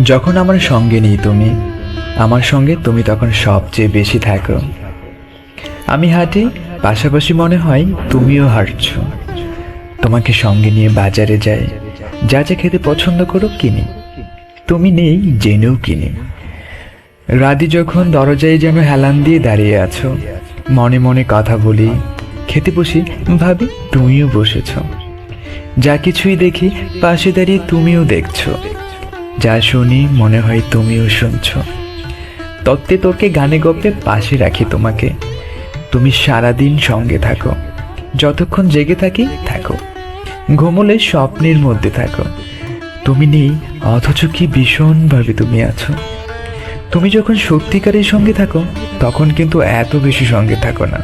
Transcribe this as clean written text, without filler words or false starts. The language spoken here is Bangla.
যখন আমার সঙ্গে নেই তুমি, আমার সঙ্গে তুমি তখন সবচেয়ে বেশি থাকো। আমি হাঁটি, পাশাপাশি মনে হয় তুমিও হাঁটছো। তোমাকে সঙ্গে নিয়ে বাজারে যাই, যা যা খেতে পছন্দ করো কিনি। তুমি নেই জেনেও কিনি। রাতে যখন দরজায় যেন হেলান দিয়ে দাঁড়িয়ে আছো, মনে মনে কথা বলি, খেতে বসি, ভাবি তুমিও বসেছ। যা কিছুই দেখি পাশে দাঁড়িয়ে তুমিও দেখছো, যা শুনি মনে হয় তুমিও শুনছো। তত্ত্বে তর্কে গানে গপ্পে পাশে রাখি তোমাকে। তুমি সারাদিন সঙ্গে থাকো, যতক্ষণ জেগে থাকি থাকো, ঘুমোলে স্বপ্নের মধ্যে থাকো। তুমি নেই অথচ কি ভীষণভাবে তুমি আছো। তুমি যখন সত্যিকারের সঙ্গে থাকো তখন কিন্তু এত বেশি সঙ্গে থাকো না।